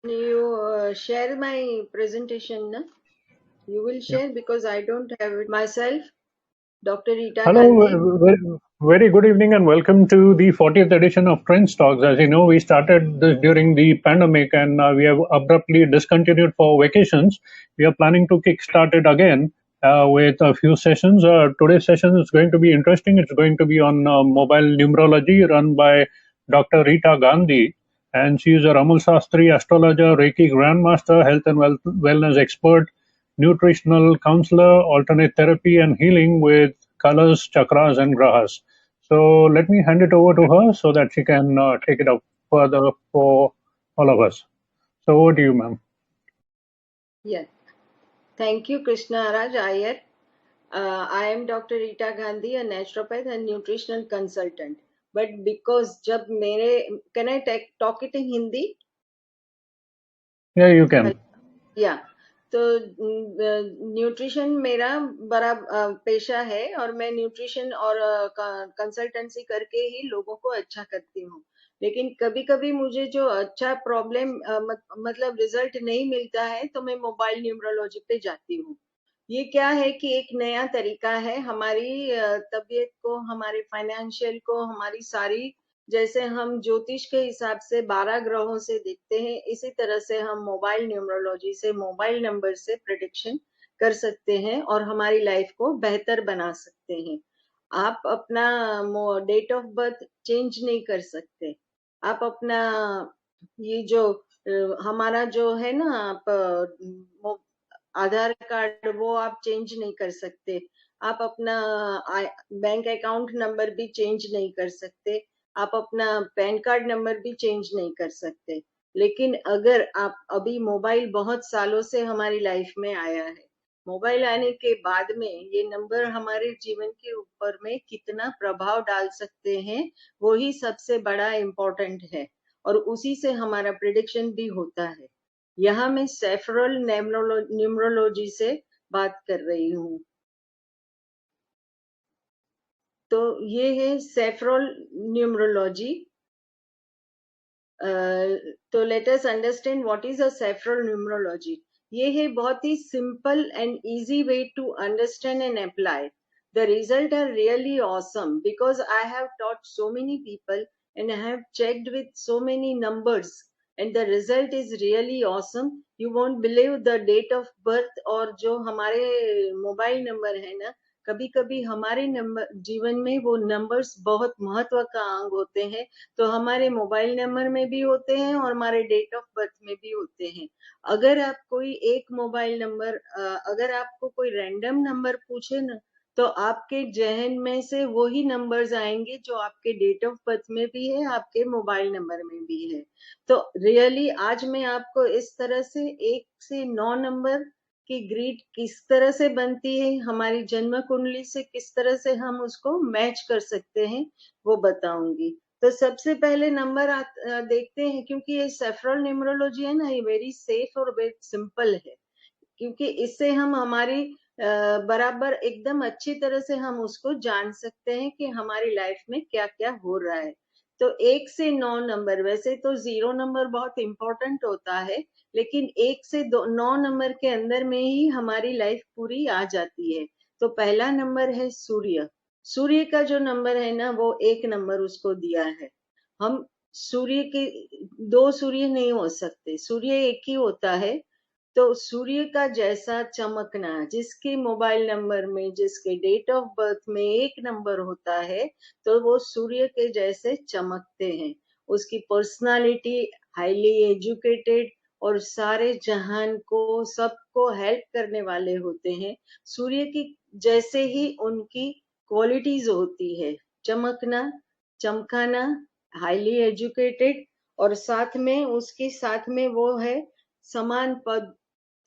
you share my presentation, na? You will Yeah. share because I don't have it myself. Dr. Rita Hello, Gandhi. very good evening and welcome to the 40th edition of Trends Talks. As you know, we started this during the pandemic and we have abruptly discontinued for vacations. We are planning to kickstart it again with a few sessions. Today's session is going to be interesting. It's going to be on mobile numerology run by Dr. Rita Gandhi. And she is a Ramal Sastri, astrologer, Reiki grandmaster, health and wellness expert, nutritional counselor, alternate therapy, and healing with colors, chakras, and grahas. So let me hand it over to her so that she can take it up further for all of us. So over to you, ma'am. Yeah. Thank you, Krishna Raj Iyer. I am Dr. Rita Gandhi, a naturopath and nutritional consultant. But because जब मेरे can I talk it in Hindi? Yeah, you can. या तो nutrition मेरा बड़ा पेशा है और मैं न्यूट्रिशन और कंसल्टेंसी करके ही लोगों को अच्छा करती हूँ। लेकिन कभी कभी मुझे जो अच्छा प्रॉब्लम मतलब रिजल्ट नहीं मिलता है तो मैं मोबाइल न्यूमरोलॉजी पे जाती हूँ। ये क्या है कि एक नया तरीका है हमारी तबीयत को, हमारे फाइनेंशियल को, हमारी सारी, जैसे हम ज्योतिष के हिसाब से 12 ग्रहों से देखते हैं, इसी तरह से हम मोबाइल न्यूमरोलॉजी से, मोबाइल नंबर से प्रेडिक्शन कर सकते हैं और हमारी लाइफ को बेहतर बना सकते हैं। आप अपना डेट ऑफ बर्थ चेंज नहीं कर सकते। आप अपना ये जो हमारा जो है ना, आप आधार कार्ड वो आप चेंज नहीं कर सकते। आप अपना बैंक अकाउंट नंबर भी चेंज नहीं कर सकते। आप अपना पैन कार्ड नंबर भी चेंज नहीं कर सकते। लेकिन अगर आप अभी मोबाइल बहुत सालों से हमारी लाइफ में आया है, मोबाइल आने के बाद में ये नंबर हमारे जीवन के ऊपर में कितना प्रभाव डाल सकते हैं, वो ही सबसे बड़ा इम्पोर्टेंट है और उसी से हमारा प्रिडिक्शन भी होता है। यहाँ मैं सेफरल न्यूमरोलॉजी से बात कर रही हूँ। तो ये है सेफरल न्यूमरोलॉजी। तो let us understand what is a Sepharial numerology. ये है बहुत ही simple and easy way to understand and apply. The results are really awesome because I have taught so many people and I have checked with so many numbers and the result is really awesome. You won't believe the date of birth और जो हमारे mobile number है ना, कभी कभी हमारे number जीवन में वो नंबर्स बहुत महत्व का अंग होते हैं। तो हमारे मोबाइल नंबर में भी होते हैं और हमारे डेट ऑफ बर्थ में भी होते हैं। अगर आप कोई एक मोबाइल नंबर, अगर आपको कोई रैंडम नंबर पूछे ना, तो आपके जहन में से वही नंबर्स आएंगे जो आपके डेट ऑफ बर्थ में भी है, आपके मोबाइल नंबर में भी है। तो रियली आज मैं आपको इस तरह से 1 से 9 नंबर की ग्रिड किस तरह से बनती है, हमारी जन्म कुंडली से किस तरह से हम उसको मैच कर सकते हैं, वो बताऊंगी। तो सबसे पहले नंबर देखते हैं, क्योंकि ये सेफरल न्यूमरोलॉजी है ना, ये वेरी सेफ और वेरी सिंपल है, क्योंकि इससे हम हमारी बराबर एकदम अच्छी तरह से हम उसको जान सकते हैं कि हमारी लाइफ में क्या क्या हो रहा है। तो 1 से 9 नंबर, वैसे तो 0 नंबर बहुत इंपॉर्टेंट होता है, लेकिन 1 से 9 नंबर के अंदर में ही हमारी लाइफ पूरी आ जाती है। तो पहला नंबर है सूर्य। सूर्य का जो नंबर है ना, वो 1 नंबर उसको दिया है। हम सूर्य के 2 सूर्य नहीं हो सकते, सूर्य एक ही होता है। तो सूर्य का जैसा चमकना, जिसके मोबाइल नंबर में, जिसके डेट ऑफ बर्थ में 1 नंबर होता है, तो वो सूर्य के जैसे चमकते हैं। उसकी पर्सनालिटी हाईली एजुकेटेड और सारे जहान को, सबको हेल्प करने वाले होते हैं। सूर्य की जैसे ही उनकी क्वालिटीज होती है, चमकना, चमकाना, हाईली एजुकेटेड, और साथ में उसके साथ में वो है समान पद,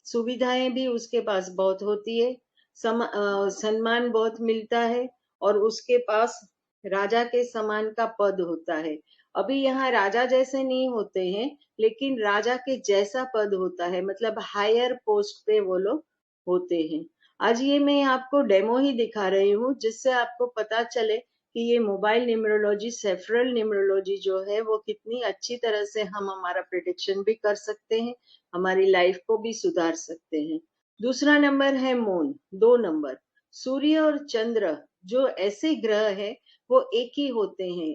सुविधाएं भी उसके पास बहुत होती है, सम्मान बहुत मिलता है, और उसके पास राजा के समान का पद होता है। अभी यहाँ राजा जैसे नहीं होते हैं, लेकिन राजा के जैसा पद होता है, मतलब हायर पोस्ट पे वो लोग होते हैं। आज ये मैं आपको डेमो ही दिखा रही हूँ, जिससे आपको पता चले कि ये मोबाइल न्यूमरोलॉजी, सेफ्रल न्यूमरोलॉजी जो है वो कितनी अच्छी तरह से हम हमारा प्रिडिक्शन भी कर सकते हैं, हमारी लाइफ को भी सुधार सकते हैं। दूसरा नंबर है मून, 2 नंबर। सूर्य और चंद्र जो ऐसे ग्रह है वो एक ही होते हैं,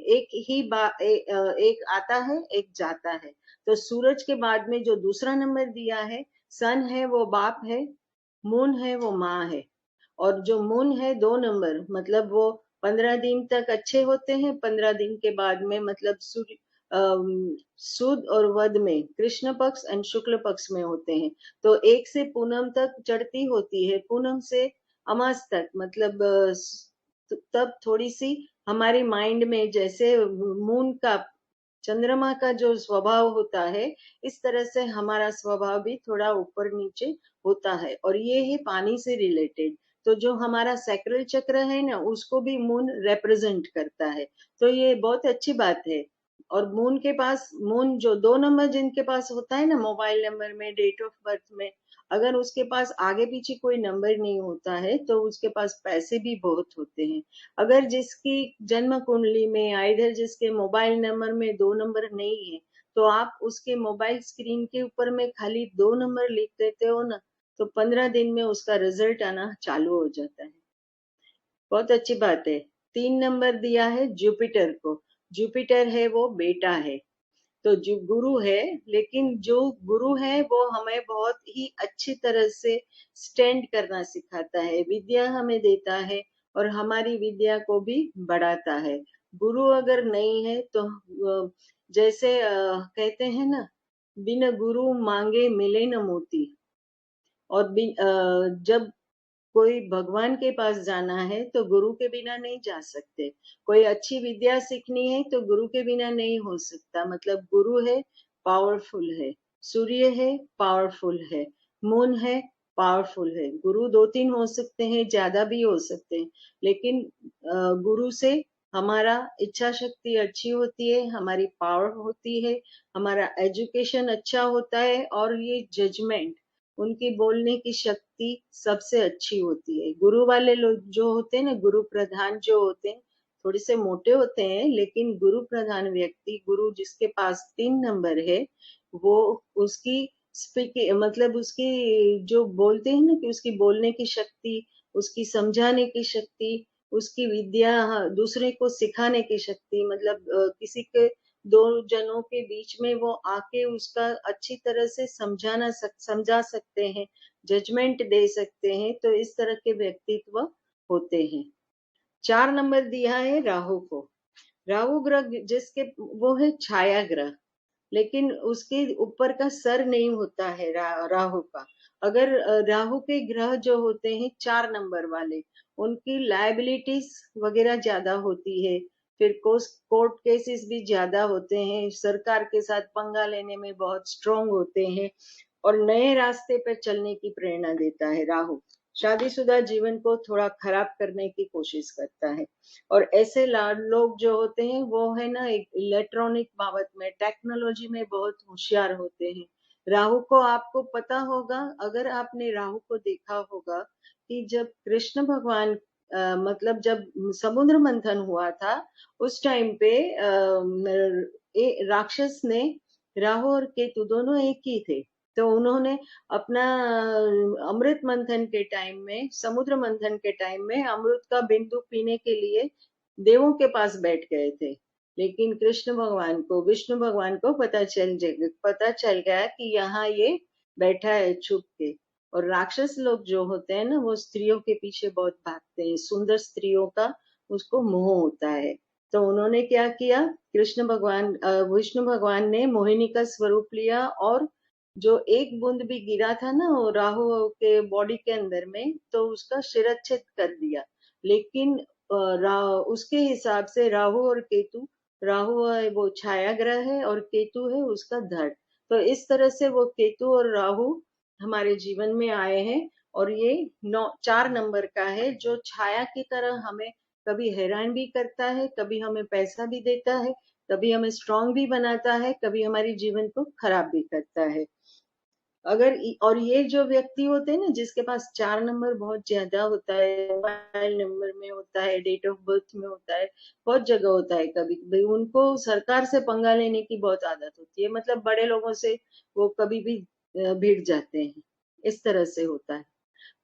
एक आता है एक जाता है। तो सूरज के बाद में जो दूसरा नंबर दिया है, सन है वो बाप है, मून है वो माँ है। और जो मून है 2 नंबर, मतलब वो 15 दिन तक अच्छे होते हैं, 15 दिन के बाद में मतलब सूर्य सुद और वध में कृष्ण पक्ष एंड शुक्ल पक्ष में होते हैं। तो 1 से पूनम तक चढ़ती होती है, पूनम से अमास तक, मतलब तब थोड़ी सी हमारी माइंड में जैसे मून का, चंद्रमा का जो स्वभाव होता है, इस तरह से हमारा स्वभाव भी थोड़ा ऊपर नीचे होता है। और ये है पानी से रिलेटेड। तो जो हमारा सैक्रल चक्र है ना, उसको भी मून रिप्रेजेंट करता है। तो ये बहुत अच्छी बात है। और मून के पास, मून जो 2 नंबर जिनके पास होता है ना, मोबाइल नंबर में, डेट ऑफ बर्थ में, अगर उसके पास आगे पीछे कोई नंबर नहीं होता है तो उसके पास पैसे भी बहुत होते हैं। अगर जिसकी जन्म कुंडली में, आइधर जिसके मोबाइल नंबर में 2 नंबर नहीं है, तो आप उसके मोबाइल स्क्रीन के ऊपर में खाली 2 नंबर लिख देते हो ना, तो 15 दिन में उसका रिजल्ट आना चालू हो जाता है। बहुत अच्छी बात है। 3 नंबर दिया है जुपिटर को। जुपिटर है वो बेटा है, तो जो गुरु है, लेकिन जो गुरु है वो हमें बहुत ही अच्छी तरह से स्टैंड करना सिखाता है, विद्या हमें देता है और हमारी विद्या को भी बढ़ाता है। गुरु अगर नहीं है तो जैसे कहते हैं ना, बिन गुरु मांगे मिले न मोती। और जब कोई भगवान के पास जाना है तो गुरु के बिना नहीं जा सकते। कोई अच्छी विद्या सीखनी है तो गुरु के बिना नहीं हो सकता। मतलब गुरु है, पावरफुल है, सूर्य है, पावरफुल है, मून है, पावरफुल है। गुरु 2-3 हो सकते हैं, ज्यादा भी हो सकते हैं, लेकिन गुरु से हमारा इच्छा शक्ति अच्छी होती है, हमारी पावर होती है, हमारा एजुकेशन अच्छा होता है, और ये जजमेंट, उनकी बोलने की शक्ति सबसे अच्छी होती है। गुरु वाले लोग जो होते हैं ना, गुरु प्रधान जो होते हैं, थोड़े से मोटे होते हैं, लेकिन गुरु प्रधान व्यक्ति, गुरु जिसके पास 3 नंबर है, वो उसकी स्पीकिंग, मतलब उसकी जो बोलते हैं ना, कि उसकी बोलने की शक्ति, उसकी समझाने की शक्ति, उसकी विद्या, दूसरे को सिखाने की शक्ति, मतलब किसी के 2 जनों के बीच में वो आके उसका अच्छी तरह से समझा सकते हैं, जजमेंट दे सकते हैं। तो इस तरह के व्यक्तित्व होते हैं। 4 नंबर दिया है राहु को। राहु ग्रह जिसके, वो है छाया ग्रह, लेकिन उसके ऊपर का सर नहीं होता है राहु का। अगर राहु के ग्रह जो होते हैं 4 नंबर वाले, उनकी लायबिलिटीज वगैरह ज्यादा होती है, फिर कोर्ट केसेस भी ज्यादा होते हैं, सरकार के साथ पंगा लेने में बहुत स्ट्रोंग होते हैं, और नए रास्ते पर चलने की प्रेरणा देता है राहु। शादीशुदा जीवन को थोड़ा खराब करने की कोशिश करता है। और ऐसे लोग जो होते हैं वो है ना, एक इलेक्ट्रॉनिक बाबत में, टेक्नोलॉजी में बहुत होशियार होते हैं। राहु को आपको पता होगा, अगर आपने राहु को देखा होगा, कि जब कृष्ण भगवान मतलब जब समुद्र मंथन हुआ था, उस टाइम पे राक्षस ने, राहु और केतु दोनों एक ही थे, तो उन्होंने अपना अमृत मंथन के टाइम में, समुद्र मंथन के टाइम में अमृत का बिंदु पीने के लिए देवों के पास बैठ गए थे। लेकिन कृष्ण भगवान को, विष्णु भगवान को पता चल गया कि यहाँ ये बैठा है छुप के। और राक्षस लोग जो होते हैं ना, वो स्त्रियों के पीछे बहुत भागते हैं, सुंदर स्त्रियों का उसको मोह होता है। तो उन्होंने क्या किया, कृष्ण भगवान, विष्णु भगवान ने मोहिनी का स्वरूप लिया, और जो एक बूंद भी गिरा था ना वो राहु के बॉडी के अंदर में, तो उसका शिरच्छेद कर दिया। लेकिन उसके हिसाब से राहु और केतु, राहु है वो छाया ग्रह है और केतु है उसका धड़। तो इस तरह से वो केतु और राहु हमारे जीवन में आए हैं। और ये 4 नंबर का है, जो छाया की तरह हमें कभी हैरान भी करता है, कभी हमें पैसा भी देता है, कभी हमें स्ट्रांग भी बनाता है, कभी हमारे जीवन को खराब भी करता है। अगर और ये जो व्यक्ति होते हैं ना जिसके पास 4 नंबर बहुत ज्यादा होता है, मोबाइल नंबर में होता है, डेट ऑफ बर्थ में होता है, बहुत जगह होता है, कभी कभी उनको सरकार से पंगा लेने की बहुत आदत होती है, मतलब बड़े लोगों से वो कभी भी भिड़ जाते हैं, इस तरह से होता है।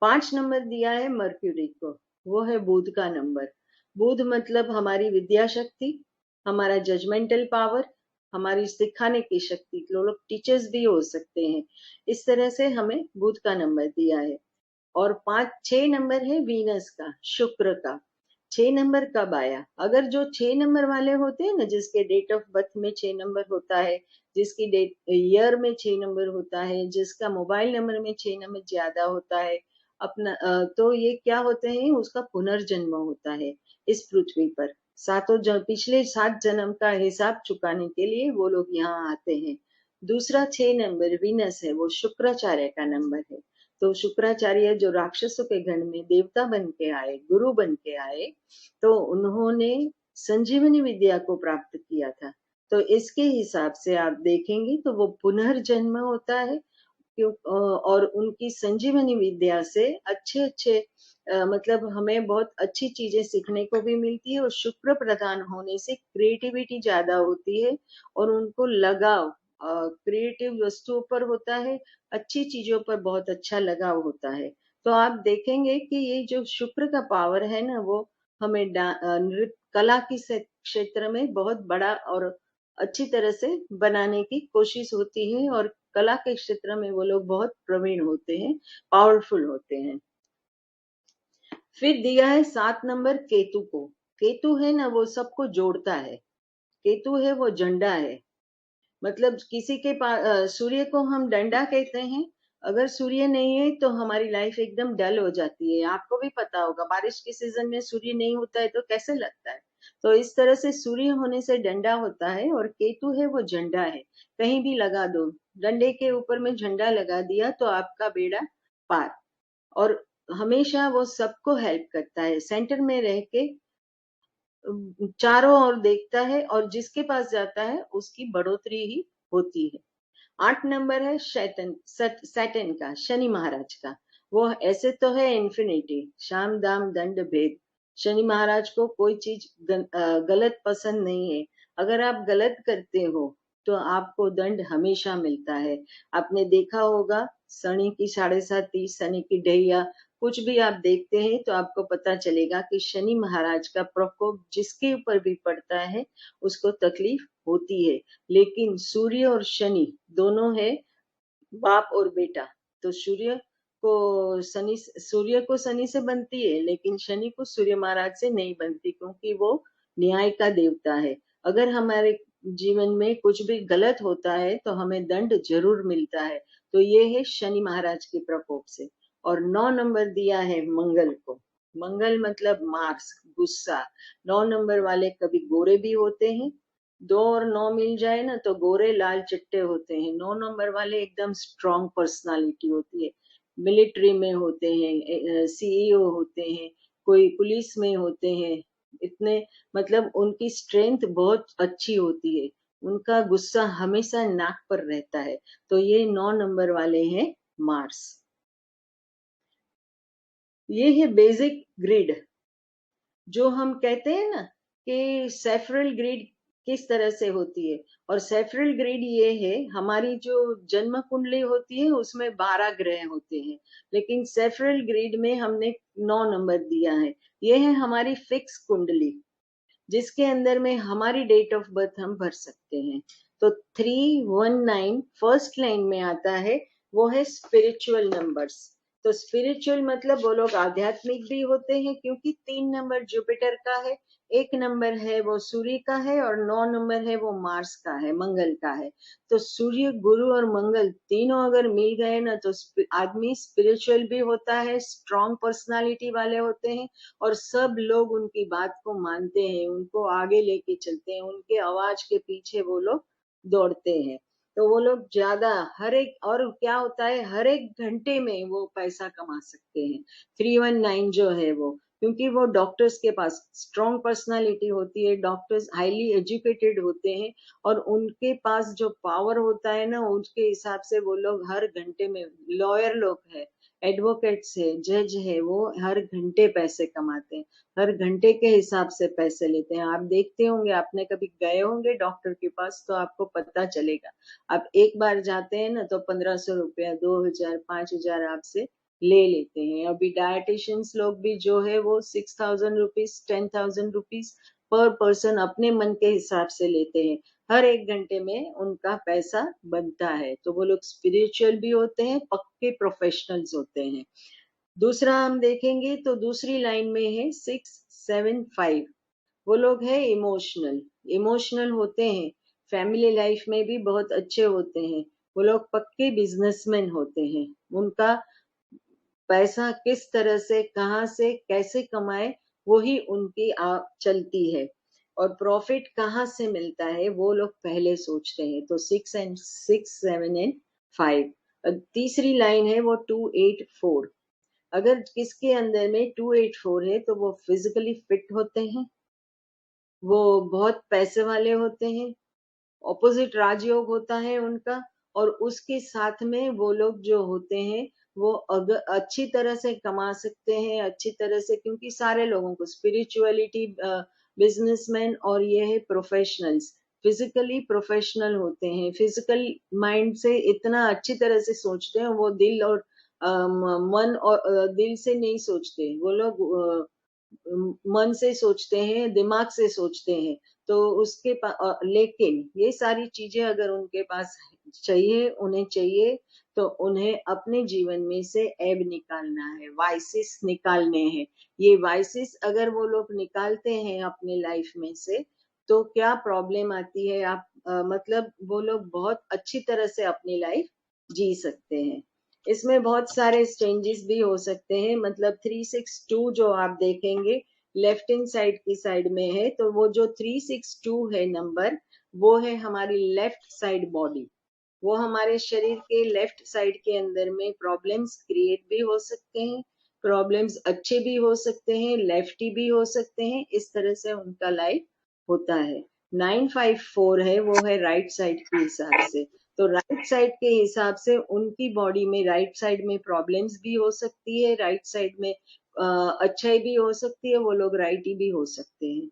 5 नंबर दिया है मर्क्यूरी को, वो है बुध का नंबर। बुध मतलब हमारी विद्या शक्ति, हमारा जजमेंटल पावर, हमारी सिखाने की शक्ति, लोग टीचर्स भी हो सकते हैं, इस तरह से हमें बुध का नंबर दिया है। और 6 नंबर है वीनस का, शुक्र का। 6 नंबर कब आया? अगर जो 6 नंबर वाले होते हैं ना, जिसके डेट ऑफ बर्थ में 6 नंबर होता है, जिसकी डेट ईयर में 6 नंबर होता है, जिसका मोबाइल नंबर में 6 नंबर ज्यादा होता है, अपना तो ये क्या होते हैं, उसका पुनर्जन्म होता है इस पृथ्वी पर। पिछले 7 जन्म का हिसाब चुकाने के लिए वो लोग यहाँ आते हैं। दूसरा 6 नंबर वीनस है, वो शुक्राचार्य का नंबर है। तो शुक्राचार्य जो राक्षसों के गण में देवता बन के आए, गुरु बन के आए, तो उन्होंने संजीवनी विद्या को प्राप्त किया था। तो इसके हिसाब से आप देखेंगे तो वो पुनर्जन्म होता है। और उनकी संजीवनी विद्या से अच्छे अच्छे मतलब हमें बहुत अच्छी चीजें सीखने को भी मिलती है, और शुक्र प्रधान होने से क्रिएटिविटी ज्यादा होती है, और उनको लगाव क्रिएटिव वस्तुओं पर होता है, अच्छी चीजों पर बहुत अच्छा लगाव होता है। तो आप देखेंगे कि ये जो शुक्र का पावर है ना, वो हमें नृत्य कला की क्षेत्र में बहुत बड़ा और अच्छी तरह से बनाने की कोशिश होती है, और कला के क्षेत्र में वो लोग बहुत प्रवीण होते हैं, पावरफुल होते हैं। फिर दिया है 7 नंबर केतु को। केतु है ना, वो सबको जोड़ता है। केतु है वो झंडा है, मतलब किसी के पास सूर्य को हम डंडा कहते हैं। अगर सूर्य नहीं है तो हमारी लाइफ एकदम डल हो जाती है। आपको भी पता होगा, बारिश के सीजन में सूर्य नहीं होता है तो कैसे लगता है। तो इस तरह से सूर्य होने से डंडा होता है, और केतु है वो झंडा है। कहीं भी लगा दो, डंडे के ऊपर में झंडा लगा दिया तो आपका बेड़ा पार। और हमेशा वो सबको हेल्प करता है, सेंटर में रह के चारों ओर देखता है, और जिसके पास जाता है उसकी बढ़ोतरी ही होती है। 8 नंबर है सैटर्न का, शनि महाराज का। वो ऐसे तो है इन्फिनिटी, शाम दाम दंड भेद। शनि महाराज को कोई चीज गलत पसंद नहीं है। अगर आप गलत करते हो तो आपको दंड हमेशा मिलता है। आपने देखा होगा शनि की 7.5, शनि की ढैया, कुछ भी आप देखते हैं तो आपको पता चलेगा कि शनि महाराज का प्रकोप जिसके ऊपर भी पड़ता है उसको तकलीफ होती है। लेकिन सूर्य और शनि दोनों है बाप और बेटा। तो सूर्य को शनि से बनती है, लेकिन शनि को सूर्य महाराज से नहीं बनती, क्योंकि वो न्याय का देवता है। अगर हमारे जीवन में कुछ भी गलत होता है तो हमें दंड जरूर मिलता है। तो ये है शनि महाराज के प्रकोप से। और 9 नंबर दिया है मंगल को। मंगल मतलब मार्स, गुस्सा। 9 नंबर वाले कभी गोरे भी होते हैं, 2 और 9 मिल जाए ना तो गोरे लाल चिट्टे होते हैं। 9 नंबर वाले एकदम स्ट्रॉन्ग पर्सनालिटी होती है, मिलिट्री में होते हैं, सीईओ होते हैं, कोई पुलिस में होते हैं, इतने मतलब उनकी स्ट्रेंथ बहुत अच्छी होती है, उनका गुस्सा हमेशा नाक पर रहता है। तो ये 9 नंबर वाले हैं मार्स। ये है बेसिक ग्रिड, जो हम कहते हैं ना कि सेफरल ग्रिड किस तरह से होती है। और सेफरल ग्रिड ये है, हमारी जो जन्म कुंडली होती है उसमें 12 ग्रह होते हैं, लेकिन सेफरल ग्रिड में हमने 9 नंबर दिया है। ये है हमारी फिक्स कुंडली, जिसके अंदर में हमारी डेट ऑफ बर्थ हम भर सकते हैं। तो 319 फर्स्ट लाइन में आता है, वो है स्पिरिचुअल नंबर्स। तो स्पिरिचुअल मतलब वो लोग आध्यात्मिक भी होते हैं, क्योंकि 3 नंबर जुपिटर का है, 1 नंबर है वो सूर्य का है, और 9 नंबर है वो मार्स का है, मंगल का है। तो सूर्य, गुरु और मंगल तीनों अगर मिल गए ना तो आदमी स्पिरिचुअल भी होता है, स्ट्रॉन्ग पर्सनालिटी वाले होते हैं, और सब लोग उनकी बात को मानते हैं, उनको आगे लेके चलते हैं, उनके आवाज के पीछे वो लोग दौड़ते हैं। तो वो लोग ज्यादा हर एक, और क्या होता है, हर एक घंटे में वो पैसा कमा सकते हैं। 319 जो है वो क्योंकि वो डॉक्टर्स के पास स्ट्रॉन्ग पर्सनालिटी होती है, डॉक्टर्स हाईली एजुकेटेड होते हैं और उनके पास जो पावर होता है ना, उसके हिसाब से वो लोग हर घंटे में, लॉयर लोग है, एडवोकेट्स है, जज है, वो हर घंटे पैसे कमाते हैं, हर घंटे के हिसाब से पैसे लेते हैं। आप देखते होंगे, आपने कभी गए होंगे डॉक्टर के पास तो आपको पता चलेगा। आप एक बार जाते हैं ना तो 1500 रुपया, 2000, 5000 आपसे ले लेते हैं। अभी डायटिशियंस लोग भी जो है वो 6000 रुपीज, 10,000 रुपीज पर पर्सन अपने मन के हिसाब से लेते हैं। हर एक घंटे में उनका पैसा बनता है, तो वो लोग स्पिरिचुअल भी होते हैं, पक्के प्रोफेशनल्स होते हैं। दूसरा हम देखेंगे तो दूसरी लाइन में है 675, वो लोग है इमोशनल, इमोशनल होते हैं, फैमिली लाइफ में भी बहुत अच्छे होते हैं, वो लोग पक्के बिजनेसमैन होते हैं। उनका पैसा किस तरह से, कहाँ से, कैसे कमाए, वही उनकी चलती है। और प्रॉफिट कहाँ से मिलता है वो लोग पहले सोचते हैं। तो 6 7 एंड 5। तीसरी लाइन है वो 284। अगर किसके अंदर में 284 है तो वो फिजिकली फिट होते हैं, वो बहुत पैसे वाले होते हैं, ऑपोजिट राजयोग होता है उनका। और उसके साथ में वो लोग जो होते हैं वो अगर अच्छी तरह से कमा सकते हैं, अच्छी तरह से, क्योंकि सारे लोगों को स्पिरिचुअलिटी, बिजनेसमैन और ये है प्रोफेशनल्स, फिजिकली प्रोफेशनल होते हैं, फिजिकल माइंड से इतना अच्छी तरह से सोचते हैं, वो दिल और मन और दिल से नहीं सोचते वो लोग, मन से सोचते हैं, दिमाग से सोचते हैं। तो लेकिन ये सारी चीजें अगर उनके पास चाहिए, उन्हें चाहिए, तो उन्हें अपने जीवन में से एब निकालना है, वाइसिस निकालने हैं। ये वाइसिस अगर वो लोग निकालते हैं अपने लाइफ में से, तो क्या प्रॉब्लम आती है, आप मतलब वो लोग बहुत अच्छी तरह से अपनी लाइफ जी सकते हैं। इसमें बहुत सारे चेंजेस भी हो सकते हैं, मतलब 362 जो आप देखेंगे लेफ्ट हैंड साइड की साइड में है, तो वो जो 362 है नंबर, वो है हमारी लेफ्ट साइड बॉडी। वो हमारे शरीर के लेफ्ट साइड के अंदर में प्रॉब्लम्स क्रिएट भी हो सकते हैं, प्रॉब्लम्स अच्छे भी हो सकते हैं, लेफ्टी भी हो सकते हैं, इस तरह से उनका लाइफ होता है। 954 है, वो है राइट साइड के हिसाब से। तो राइट साइड के हिसाब से उनकी बॉडी में राइट साइड में प्रॉब्लम्स भी हो सकती है, राइट साइड में अच्छाई भी हो सकती है, वो लोग राइटी भी हो सकते हैं।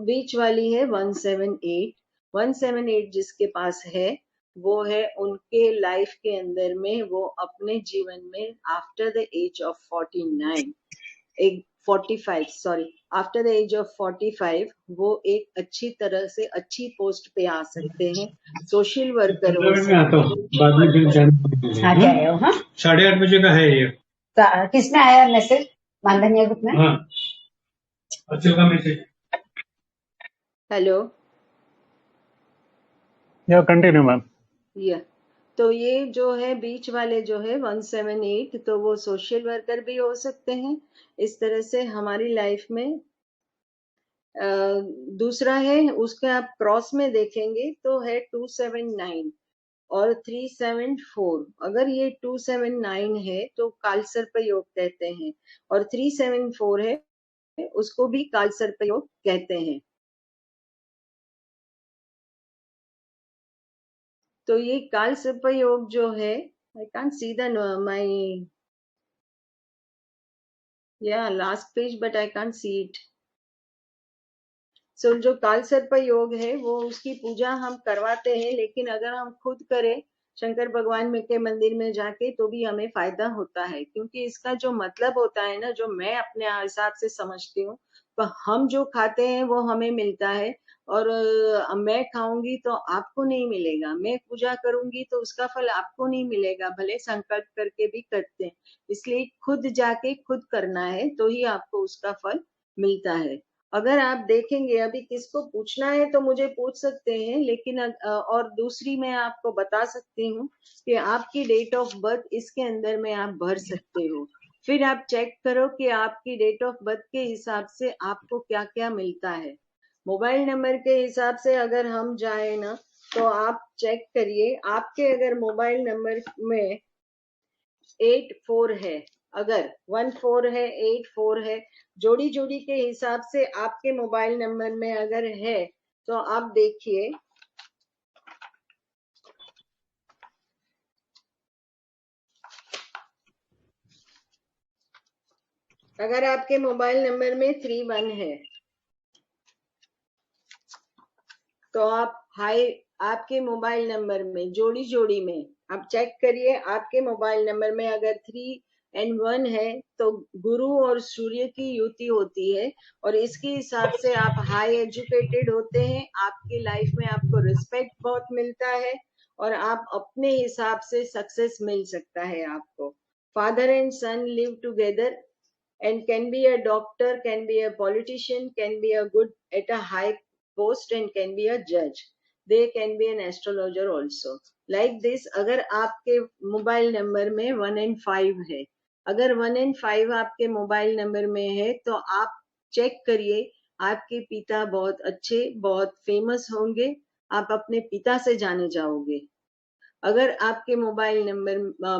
बीच वाली है 178। 178 जिसके पास है, वो है उनके लाइफ के अंदर में, वो अपने जीवन में आफ्टर द एज ऑफ 49, एक 45, sorry, after the age of 45 वो एक अच्छी तरह से अच्छी पोस्ट पे आ सकते हैं, सोशल वर्कर हो सकते हैं। बाद में फिर हाँ क्या है वो? हाँ 8:30 बजे का है ये। किसमें आया मैसेज? मानधन्य ग्रुप में? हाँ, अच्छे का मैसेज। हेलो, या कंटिन्यू मैम। या तो ये जो है बीच वाले जो है 178, तो वो सोशल वर्कर भी हो सकते हैं। इस तरह से हमारी लाइफ में दूसरा है, उसके आप क्रॉस में देखेंगे तो है 279 और 374। अगर ये 279 है तो कालसर्प योग कहते हैं, और 374 है उसको भी कालसर्प योग कहते हैं। तो ये कालसर्प योग जो है, I can't see the my last page, but I can't see it. So जो कालसर्प योग है वो उसकी पूजा हम करवाते हैं, लेकिन अगर हम खुद करें शंकर भगवान में के मंदिर में जाके तो भी हमें फायदा होता है, क्योंकि इसका जो मतलब होता है ना, जो मैं अपने हिसाब से समझती हूँ, तो हम जो खाते हैं वो हमें मिलता है, और मैं खाऊंगी तो आपको नहीं मिलेगा, मैं पूजा करूंगी तो उसका फल आपको नहीं मिलेगा, भले संकल्प करके भी करते हैं। इसलिए खुद जाके खुद करना है तो ही आपको उसका फल मिलता है। अगर आप देखेंगे, अभी किसको पूछना है तो मुझे पूछ सकते हैं, लेकिन और दूसरी मैं आपको बता सकती हूँ कि आपकी डेट ऑफ बर्थ इसके अंदर में आप भर सकते हो। फिर आप चेक करो कि आपकी डेट ऑफ बर्थ के हिसाब से आपको क्या क्या मिलता है। मोबाइल नंबर के हिसाब से अगर हम जाए ना, तो आप चेक करिए, आपके अगर मोबाइल नंबर में 84 है, अगर 14 है, 84 है, जोड़ी जोड़ी के हिसाब से आपके मोबाइल नंबर में अगर है तो आप देखिए, अगर आपके मोबाइल नंबर में 31 है तो आप हाई, आपके मोबाइल नंबर में जोड़ी जोड़ी में आप चेक करिए, आपके मोबाइल नंबर में अगर 3 and 1 है तो गुरु और सूर्य की युति होती है, और इसके हिसाब से आप हाई एजुकेटेड होते हैं, आपकी लाइफ में आपको रिस्पेक्ट बहुत मिलता है, और आप अपने हिसाब से सक्सेस मिल सकता है आपको। Father and son live together and can be a doctor, can be a politician, can be a good at a high post and can be a judge. They can be an astrologer also. Like this, अगर आपके mobile number में 1 and 5 है, अगर 1 and 5 आपके mobile number में है तो आप चेक करिए, आपके पिता बहुत अच्छे, बहुत फेमस होंगे, आप अपने पिता से जाने जाओगे। अगर आपके मोबाइल नंबर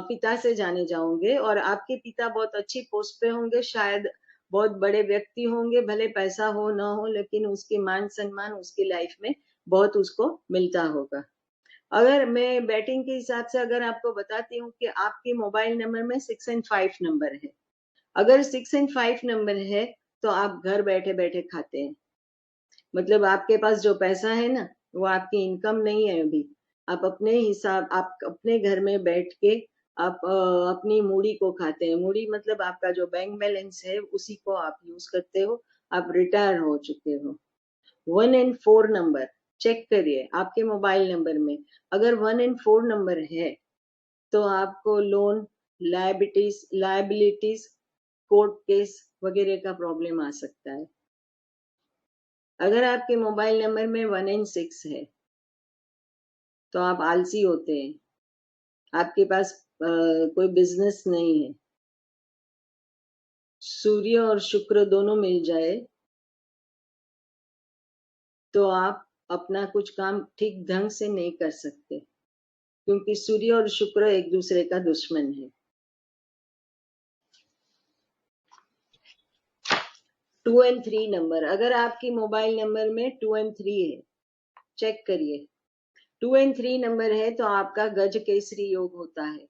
पिता से जाने जाओगे और आपके पिता बहुत अच्छी पोस्ट पे होंगे, शायद बहुत बड़े व्यक्ति होंगे, भले पैसा हो ना हो, लेकिन उसके मान सम्मान उसकी लाइफ में बहुत उसको मिलता होगा। अगर मैं बैटिंग के हिसाब से अगर आपको बताती हूँ कि आपके मोबाइल नंबर में 6 and 5 नंबर है, अगर 6 and 5 नंबर है तो आप घर बैठे बैठे खाते हैं, मतलब आपके पास जो पैसा है ना वो आपकी इनकम नहीं है अभी, आप अपने हिसाब, आप अपने घर में बैठ के आप अपनी मूड़ी को खाते हैं। मूड़ी मतलब आपका जो बैंक बैलेंस है उसी को आप यूज करते हो, आप रिटायर हो चुके हो। 1 and 4 नंबर चेक करिए आपके मोबाइल नंबर में, अगर 1 and 4 नंबर है तो आपको लोन, लायबिलिटीज, कोर्ट केस वगैरह का प्रॉब्लम आ सकता है। अगर आपके मोबाइल नंबर में 1 and 6 है तो आप आलसी होते हैं, आपके पास कोई बिजनेस नहीं है। सूर्य और शुक्र दोनों मिल जाए तो आप अपना कुछ काम ठीक ढंग से नहीं कर सकते, क्योंकि सूर्य और शुक्र एक दूसरे का दुश्मन है। 2 and 3 नंबर, अगर आपकी मोबाइल नंबर में 2 and 3 है, चेक करिए। 2 and 3 नंबर है तो आपका गज केसरी योग होता है,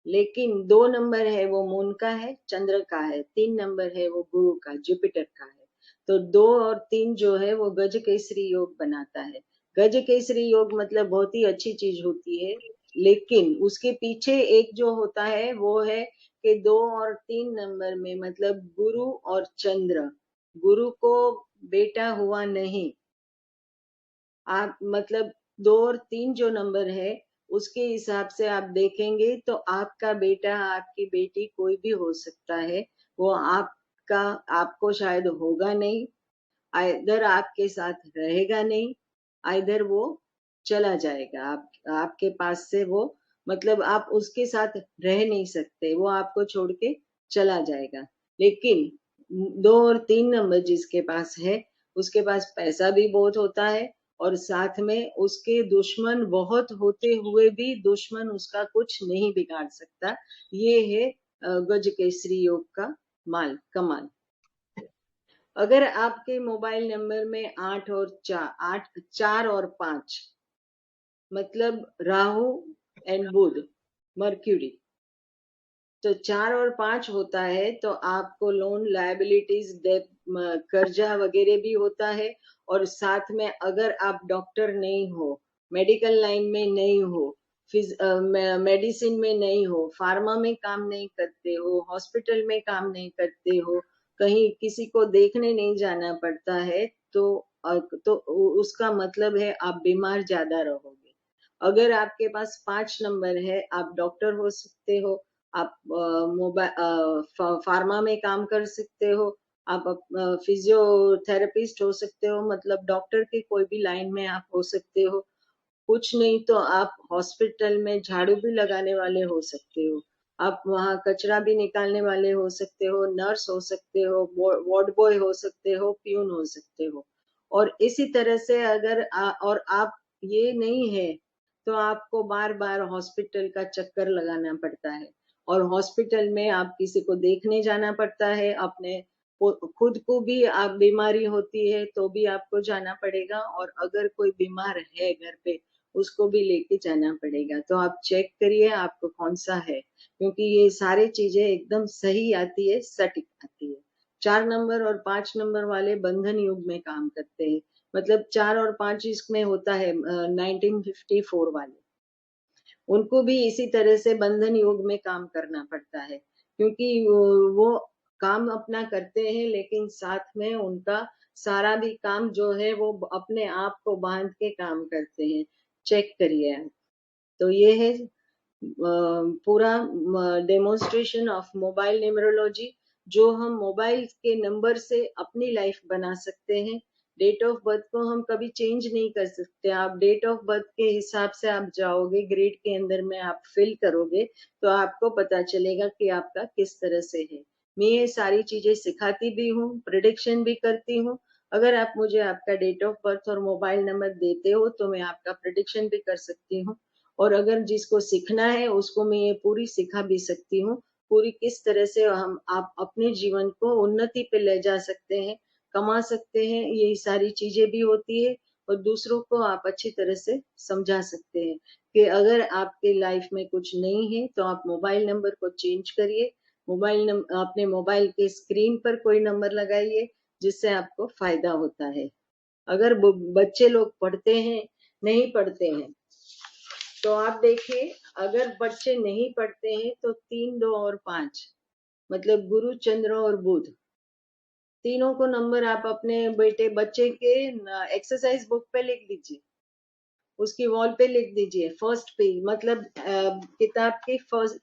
लेकिन 2 नंबर है वो मून का है, चंद्र का है, 3 नंबर है वो गुरु का, जुपिटर का है। तो 2 और 3 जो है वो गज केसरी योग बनाता है। गज केसरी योग मतलब बहुत ही अच्छी चीज होती है, लेकिन उसके पीछे एक जो होता है वो है कि 2 और 3 नंबर में मतलब गुरु और चंद्र, गुरु को बेटा हुआ नहीं, आप मतलब 2 और 3 जो नंबर है उसके हिसाब से आप देखेंगे तो आपका बेटा, आपकी बेटी कोई भी हो सकता है, वो आपका, आपको शायद होगा नहीं, आइदर आपके साथ रहेगा नहीं, आइदर वो चला जाएगा, आपके पास से वो, मतलब आप उसके साथ रह नहीं सकते, वो आपको छोड़ के चला जाएगा। लेकिन 2 और 3 नंबर जिसके पास है उसके पास पैसा भी बहुत होता है, और साथ में उसके दुश्मन बहुत होते हुए भी दुश्मन उसका कुछ नहीं बिगाड़ सकता। ये है गज केसरी योग का कमाल। अगर आपके मोबाइल नंबर में 4 और 5 मतलब राहु एंड बुध, मर्क्यूरी, तो 4 और 5 होता है तो आपको लोन, लायबिलिटीज, कर्जा वगैरह भी होता है। और साथ में अगर आप डॉक्टर नहीं हो, मेडिकल लाइन में नहीं हो, मेडिसिन में नहीं हो, फार्मा में काम नहीं करते हो, हॉस्पिटल में काम नहीं करते हो, कहीं किसी को देखने नहीं जाना पड़ता है, तो उसका मतलब है आप बीमार ज्यादा रहोगे। अगर आपके पास 5 नंबर है, आप डॉक्टर हो सकते हो, आप मोबाइल फार्मा में काम कर सकते हो, आप फिजियोथेरेपिस्ट हो सकते हो, मतलब डॉक्टर के कोई भी लाइन में आप हो सकते हो, कुछ नहीं तो आप हॉस्पिटल में झाड़ू भी लगाने वाले हो सकते हो, आप वहाँ कचरा भी निकालने वाले हो सकते हो, नर्स हो सकते हो, वार्ड बॉय हो सकते हो, प्यून हो सकते हो। और इसी तरह से अगर और आप ये नहीं है तो आपको बार बार हॉस्पिटल का चक्कर लगाना पड़ता है, और हॉस्पिटल में आप किसी को देखने जाना पड़ता है, अपने खुद को भी आप बीमारी होती है तो भी आपको जाना पड़ेगा, और अगर कोई बीमार है घर पे उसको भी लेके जाना पड़ेगा। तो आप चेक करिए आपको कौन सा है, क्योंकि ये सारी चीजें एकदम सही आती है, सटीक आती है। 4 नंबर और 5 नंबर वाले बंधन युग में काम करते हैं, मतलब 4 और 5 इसमें होता है 1954 वाले, उनको भी इसी तरह से बंधन योग में काम करना पड़ता है, क्योंकि वो काम अपना करते हैं लेकिन साथ में उनका सारा भी काम जो है वो अपने आप को बांध के काम करते हैं। चेक करिए आप। तो ये है पूरा डेमोन्स्ट्रेशन ऑफ मोबाइल न्यूमरोलॉजी, जो हम मोबाइल के नंबर से अपनी लाइफ बना सकते हैं। डेट ऑफ बर्थ को हम कभी चेंज नहीं कर सकते। आप डेट ऑफ बर्थ के हिसाब से आप जाओगे, ग्रिड के अंदर में आप फिल करोगे तो आपको पता चलेगा कि आपका किस तरह से है। मैं ये सारी चीजें सिखाती भी हूँ, प्रिडिक्शन भी करती हूँ। अगर आप मुझे आपका डेट ऑफ बर्थ और मोबाइल नंबर देते हो तो मैं आपका प्रिडिक्शन भी कर सकती हूँ, और अगर जिसको सीखना है उसको मैं ये पूरी सिखा भी सकती हूँ, पूरी किस तरह से हम आप अपने जीवन को उन्नति पे ले जा सकते हैं, कमा सकते हैं। ये सारी चीजें भी होती है, और दूसरों को आप अच्छी तरह से समझा सकते हैं कि अगर आपके लाइफ में कुछ नहीं है तो आप मोबाइल नंबर को चेंज करिए, मोबाइल नंबर अपने मोबाइल के स्क्रीन पर कोई नंबर लगाइए जिससे आपको फायदा होता है। अगर बच्चे लोग पढ़ते हैं, नहीं पढ़ते हैं, तो आप देखिए, अगर बच्चे नहीं पढ़ते हैं तो 3, 2 और 5, मतलब गुरु, चंद्र और बुध, तीनों को नंबर आप अपने बच्चे के एक्सरसाइज बुक पे लिख दीजिए, उसकी वॉल पे लिख दीजिए, फर्स्ट पेज, मतलब किताब के फर्स्ट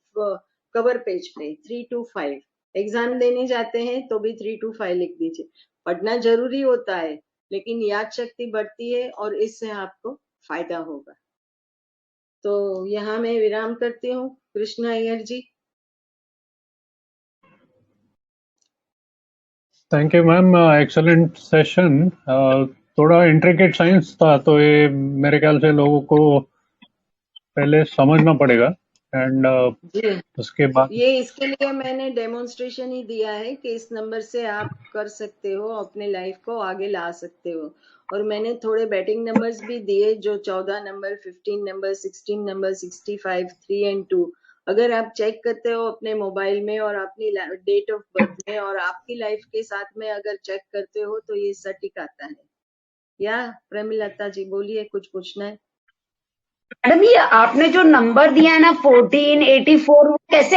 कवर पेज पे 3 to 5। एग्जाम देने जाते हैं तो भी 3 to 5 लिख दीजिए। पढ़ना जरूरी होता है, लेकिन याद शक्ति बढ़ती है और इससे आपको फायदा होगा। तो यहाँ मैं विराम करती हूँ। Krishna Iyer ji. Thank you ma'am, excellent session. थोड़ा इंट्रिकेट साइंस था तो ये मेरे ख्याल से लोगों को पहले समझना पड़ेगा, एंड जी, उसके बाद ये इसके लिए मैंने डेमोन्स्ट्रेशन ही दिया है कि इस नंबर से आप कर सकते हो, अपने लाइफ को आगे ला सकते हो। और मैंने थोड़े बैटिंग नंबर्स भी दिए, जो 14 नंबर, 15 नंबर, 16 नंबर, 65, 3 and 2। अगर आप चेक करते हो अपने मोबाइल में और अपनी डेट ऑफ बर्थ में और आपकी लाइफ के साथ में अगर चेक करते हो तो ये सटीक आता है। या प्रेमलता जी बोलिए, कुछ पूछना है? मैडम ये आपने जो नंबर दिया है ना 1484, वो कैसे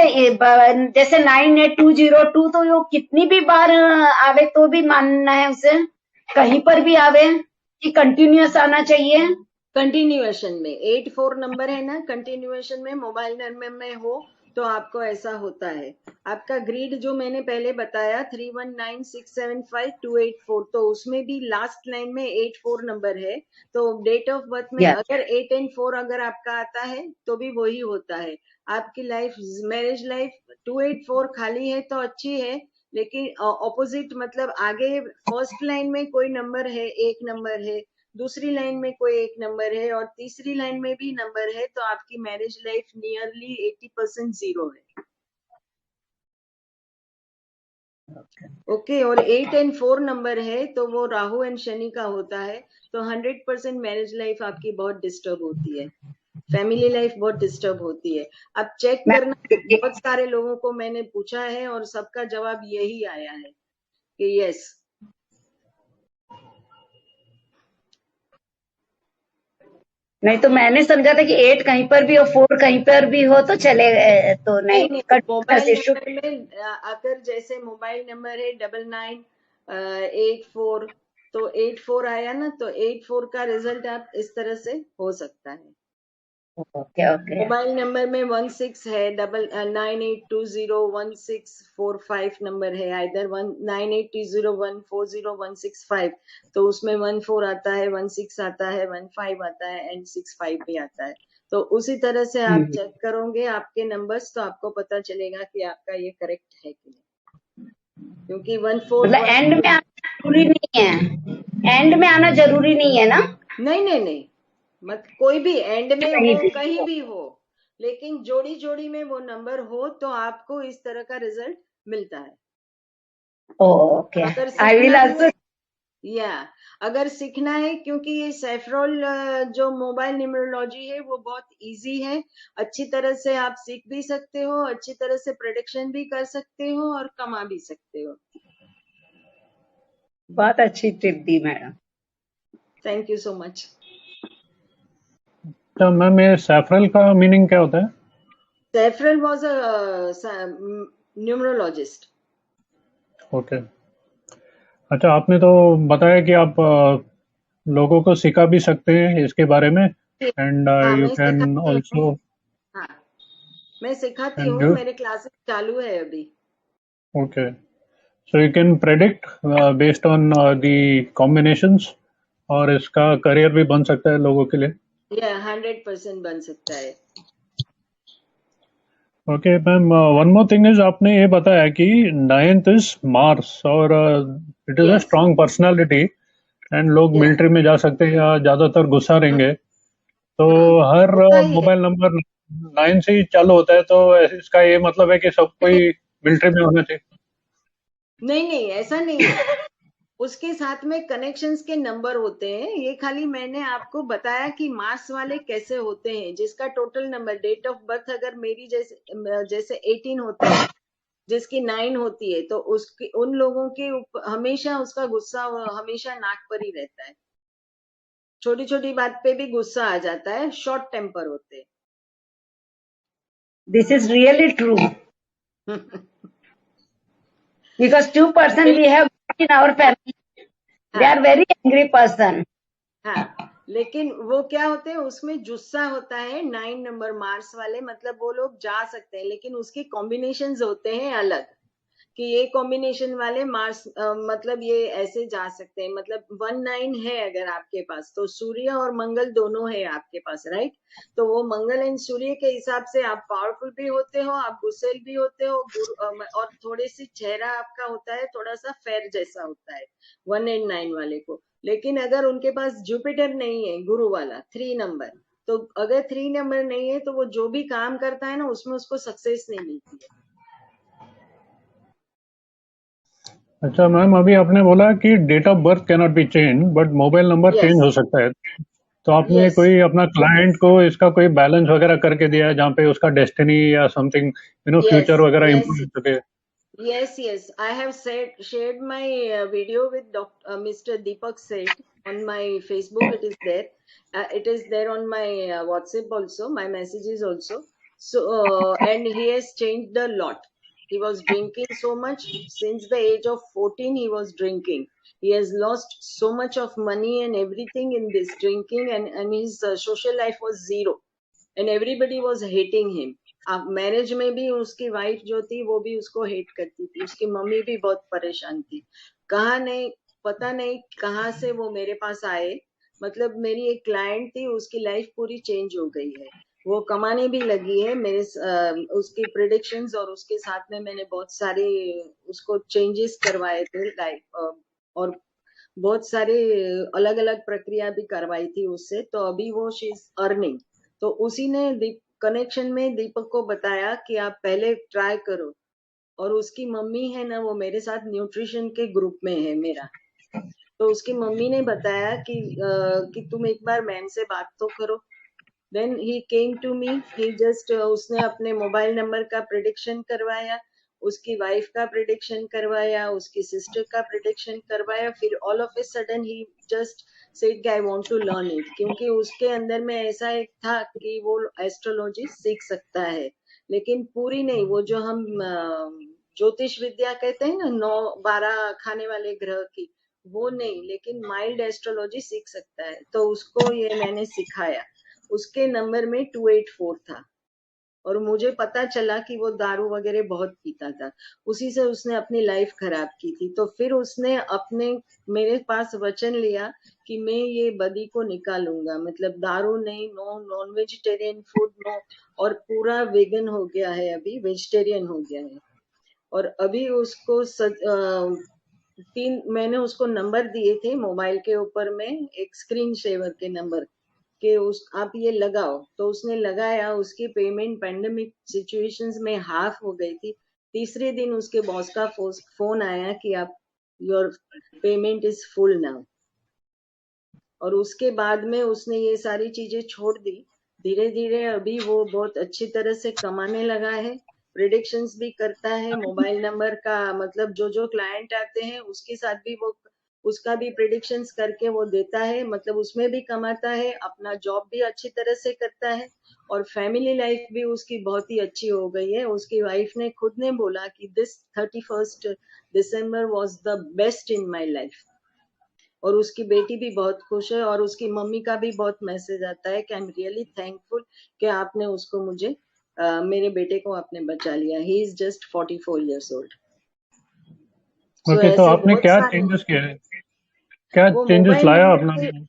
जैसे 98202, तो वो कितनी भी बार आवे तो भी मानना है उसे, कहीं पर भी आवे कि कंटिन्यूअस आना चाहिए? कंटिन्यूएशन में 84 नंबर है ना, कंटिन्यूएशन में मोबाइल नंबर में हो तो आपको ऐसा होता है। आपका ग्रिड जो मैंने पहले बताया 31967528 तो उसमें भी लास्ट लाइन में 84 नंबर है। तो डेट ऑफ बर्थ में यस। अगर 8 and 4 अगर आपका आता है तो भी वही होता है। आपकी लाइफ, मैरिज लाइफ 284 खाली है तो अच्छी है, लेकिन ऑपोजिट मतलब आगे फर्स्ट लाइन में कोई नंबर है, एक नंबर है, दूसरी लाइन में कोई एक नंबर है, और तीसरी लाइन में भी नंबर है, तो आपकी मैरिज लाइफ नियरली 80% जीरो है। ओके, और 8 and 4 नंबर है तो वो राहु एंड शनि का होता है। तो 100% मैरिज लाइफ आपकी बहुत डिस्टर्ब होती है, फैमिली लाइफ बहुत डिस्टर्ब होती है। अब चेक करना, बहुत सारे लोगों को मैंने पूछा है और सबका जवाब यही आया है कि यस। नहीं तो मैंने समझा था कि 8 कहीं पर भी हो, 4 कहीं पर भी हो तो चले, तो नहीं नहीं, मोबाइल कंटिन्यूअस इशू। नंबर में अगर जैसे मोबाइल नंबर है 9984, तो 84 आया ना, तो 84 का रिजल्ट आप इस तरह से हो सकता है। Okay okay. मोबाइल नंबर में 16 है, 98201645 नंबर है, इधर 9820140165, तो उसमें 14 आता है, 16 आता है, 15 आता है एंड 65 भी आता है। तो उसी तरह से आप चेक करोगे आपके नंबर्स तो आपको पता चलेगा कि आपका ये करेक्ट है कि नहीं, क्योंकि 14 मतलब एंड में आना जरूरी नहीं है, एंड में आना जरूरी नहीं है ना? नहीं नहीं नहीं, मत कोई भी एंड में कहीं हो, भी। कहीं भी हो, लेकिन जोड़ी जोड़ी में वो नंबर हो तो आपको इस तरह का रिजल्ट मिलता है। Okay. अगर I will सीखना also. है या अगर सीखना है, क्योंकि ये सेफ्रोल जो मोबाइल न्यूमरोलॉजी है वो बहुत इजी है, अच्छी तरह से आप सीख भी सकते हो, अच्छी तरह से प्रेडिक्शन भी कर सकते हो और कमा भी सकते हो। बहुत अच्छी tip the madam. Thank you so much. तो मैम ये सैफरल का मीनिंग क्या होता है? सेफ्रल वाज अ न्यूमरोलॉजिस्ट। ओके। अच्छा, आपने तो बताया कि आप लोगों को सिखा भी सकते हैं इसके बारे में, एंड हाँ, यू मैं कैन सिखाती हूँ। ऑल्सो हाँ, मैं सिखाती एंड हूँ, यू मेरे क्लासेस चालू है अभी। Okay, so you can predict based on the combinations, और इसका करियर भी बन सकता है लोगों के लिए। ये 100% बन सकता है। Okay ma'am, one more thing is, आपने ये बताया कि नाइन्थ इज मार्स और it is a yes, strong personality, and लोग या मिलिट्री में जा सकते हैं या ज्यादातर गुस्सा रहेंगे, तो हर होता ही है। मोबाइल नंबर 9 से ही चालू होता है, तो इसका ये मतलब है कि सब कोई मिलिट्री में होना चाहिए? नहीं नहीं, ऐसा नहीं है। उसके साथ में कनेक्शंस के नंबर होते हैं, ये खाली मैंने आपको बताया कि मार्स वाले कैसे होते हैं, जिसका total number date of birth अगर मेरी जैसे जैसे 18 होता है, जिसकी 9 होती है, तो उसकी उन लोगों के हमेशा उसका गुस्सा हमेशा नाक पर ही रहता है, छोटी छोटी बात पे भी गुस्सा आ जाता है, शॉर्ट टेम्पर होते This is really true हैं। because 2% we have in our family. They हाँ are very angry person. हाँ, लेकिन वो क्या होते हैं, उसमें जुस्सा होता है 9 नंबर मार्स वाले, मतलब वो लोग जा सकते हैं, लेकिन उसके कॉम्बिनेशंस होते हैं अलग, कि ये कॉम्बिनेशन वाले मार्स मतलब ये ऐसे जा सकते हैं, मतलब 19 है अगर आपके पास, तो सूर्य और मंगल दोनों है आपके पास, राइट? तो वो मंगल एंड सूर्य के हिसाब से आप पावरफुल भी होते हो, आप गुस्सेल भी होते हो, और थोड़ी सी चेहरा आपका होता है थोड़ा सा फेयर जैसा होता है 1 एंड 9 वाले को। लेकिन अगर उनके पास जुपिटर नहीं है, गुरु वाला 3 नंबर, तो अगर 3 नंबर नहीं है तो वो जो भी काम करता है ना, उसमें उसको सक्सेस नहीं मिलती है। अच्छा मैम, अभी आपने बोला कि date of birth cannot be change but mobile number change yes हो सकता है, तो आपने यस कोई अपना क्लाइंट को इसका कोई बैलेंस वगैरह करके दिया है जहाँ पे उसका डेस्टिनी या समथिंग yes फ्यूचर वगैरह yes इम्प्रूव हो सके? yes, I have shared my video with Mr. Deepak Seth on my Facebook. It is there. It is there on my WhatsApp also, my messages also. So and he has changed a lot. He was drinking so much since the age of 14. He was drinking. He has lost so much of money and everything in this drinking, and his social life was zero. And everybody was hating him. अब marriage में भी उसकी wife जो थी वो भी उसको hate करती थी, उसकी मम्मी भी बहुत परेशान थी। कहाँ नहीं, पता नहीं कहाँ से वो मेरे पास आए। मतलब मेरी एक क्लाइंट थी, उसकी लाइफ पूरी चेंज हो गई है, वो कमाने भी लगी है मेरे उसकी प्रिडिक्शंस, और उसके साथ में मैंने बहुत सारे उसको चेंजेस करवाए थे लाइफ, और बहुत सारे अलग अलग प्रक्रिया भी करवाई थी उससे, तो अभी वो शी इज अर्निंग। तो उसी ने कनेक्शन में दीपक को बताया कि आप पहले ट्राई करो, और उसकी मम्मी है ना, वो मेरे साथ न्यूट्रिशन के ग्रुप में है मेरा, तो उसकी मम्मी ने बताया कि तुम एक बार मैम से बात तो करो। Then he came to me, he just उसने अपने मोबाइल नंबर का प्रिडिक्शन करवाया, उसकी वाइफ का प्रिडिक्शन करवाया, उसकी सिस्टर का प्रिडिक्शन करवाया, फिर all of a sudden he just said I want to learn it, क्योंकि उसके अंदर में ऐसा एक था कि वो एस्ट्रोलॉजी सीख सकता है, लेकिन पूरी नहीं, वो जो हम ज्योतिष विद्या कहते हैं ना, 9 12 खाने वाले ग्रह की, वो नहीं, लेकिन माइल्ड एस्ट्रोलॉजी सीख सकता है, तो उसको ये मैंने सिखाया। उसके नंबर में 284 था, और मुझे पता चला कि वो दारू वगैरह बहुत पीता था, उसी से उसने अपनी लाइफ खराब की थी। तो फिर उसने अपने मेरे पास वचन लिया कि मैं ये बदी को निकालूंगा, मतलब दारू नहीं, no non vegetarian food, no, और पूरा वेगन हो गया है, अभी वेजिटेरियन हो गया है। और अभी उसको 3 मैंने उसको नंबर दिए थे मोबाइल के ऊपर में, एक स्क्रीन शेवर के नंबर कि उस आप ये लगाओ, तो उसने लगाया, उसकी पेमेंट पैंडेमिक सिचुएशंस में हाफ हो गई थी, तीसरे दिन उसके बॉस का फोन आया कि आप your payment is full now, और उसके बाद में उसने ये सारी चीजें छोड़ दी। धीरे धीरे अभी वो बहुत अच्छी तरह से कमाने लगा है, प्रिडिक्शंस भी करता है मोबाइल नंबर का, मतलब जो जो क्लाइंट आते हैं उसके साथ भी वो उसका भी प्रिडिक्शंस करके वो देता है, मतलब उसमें भी कमाता है, अपना जॉब भी अच्छी तरह से करता है, और फैमिली लाइफ भी उसकी बहुत ही अच्छी हो गई है। उसकी वाइफ ने खुद ने बोला कि this 31st December was the best in my life, और उसकी बेटी भी बहुत खुश है, और उसकी मम्मी का भी बहुत मैसेज आता है कि आई एम रियली थैंकफुल कि आपने उसको मुझे मेरे बेटे को आपने बचा लिया। He is just 44 years old। So okay, तो ऐसे आपने बहुत क्या सारे चेंजेस किए हैं, क्या वो चेंजेस मोबाइल लाया नंबर अपना के में?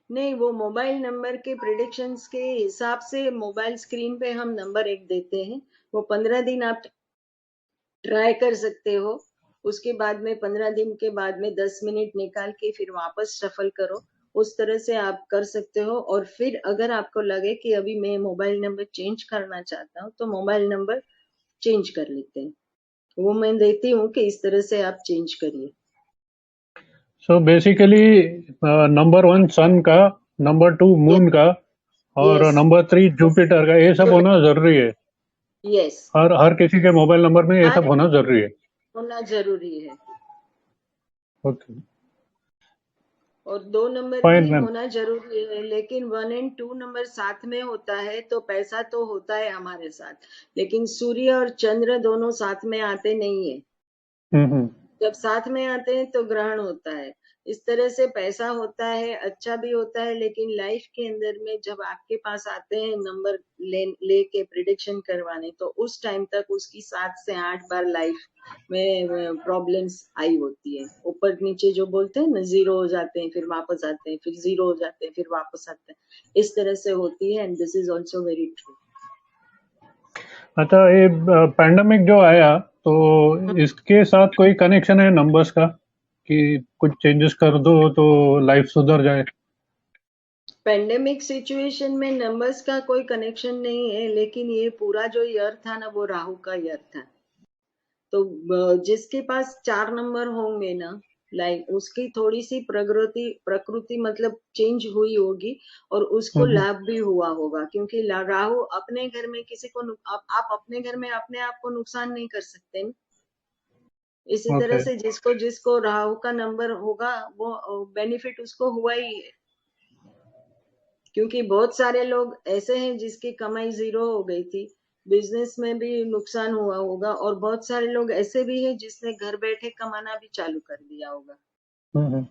नहीं, वो मोबाइल नंबर के प्रिडिक्शंस के हिसाब से मोबाइल स्क्रीन पे हम नंबर एक देते हैं, वो 15 दिन आप ट्राई कर सकते हो। उसके बाद में 15 दिन के बाद में 10 मिनट निकाल के फिर वापस शफल करो, उस तरह से आप कर सकते हो। और फिर अगर आपको लगे कि अभी मैं मोबाइल नंबर चेंज करना चाहता हूँ तो मोबाइल नंबर चेंज कर लेते हैं, वो मैं देती हूँ कि इस तरह से आप चेंज करिए। सो बेसिकली नंबर 1 सन का, नंबर 2 मून का, और यस, नंबर 3 जुपिटर का, ये सब होना जरूरी है। यस, हर हर किसी के मोबाइल नंबर में ये हर सब होना जरूरी है। होना जरूरी है। ओके, और 2 नंबर फाइन भी मैम। होना जरूरी है, लेकिन 1 और 2 नंबर साथ में होता है तो पैसा तो होता है हमारे साथ, लेकिन सूर्य और चंद्र दोनों साथ में आते नहीं है। हम्म। जब साथ में आते हैं तो ग्रहण होता है। इस तरह से पैसा होता है, अच्छा भी होता है, लेकिन लाइफ के अंदर में जब आपके पास आते हैं नंबर लेके प्रिडिक्शन करवाने, तो उस टाइम तक उसकी 7 से 8 बार लाइफ में प्रॉब्लम्स आई होती है। ऊपर नीचे जो बोलते हैं ना, जीरो हो जाते हैं फिर वापस आते हैं, फिर जीरो हो जाते हैं फिर वापस आते हैं, इस तरह से होती है। And this is also very true. अच्छा, ये पैंडमिक जो आया, तो इसके साथ कोई कनेक्शन है नंबर्स का, कि कुछ चेंजेस कर दो तो लाइफ सुधर जाए? पेंडेमिक सिचुएशन में नंबर्स का कोई कनेक्शन नहीं है, लेकिन ये पूरा जो ईयर था ना, वो राहु का ईयर था। तो जिसके पास 4 नंबर होंगे ना, लाइक उसकी थोड़ी सी प्रकृति प्रकृति मतलब चेंज हुई होगी, और उसको हम्म। लाभ भी हुआ होगा, क्योंकि राहु अपने घर में किसी को आप अपने घर में अपने आप को नुकसान नहीं कर सकते ना। इसी तरह ओके। से जिसको जिसको राहु का नंबर होगा वो बेनिफिट उसको हुआ ही है, क्योंकि बहुत सारे लोग ऐसे हैं जिसकी कमाई जीरो हो गई थी, बिजनेस में भी नुकसान हुआ होगा, और बहुत सारे लोग ऐसे भी हैं जिसने घर बैठे कमाना भी चालू कर दिया होगा। हम्म।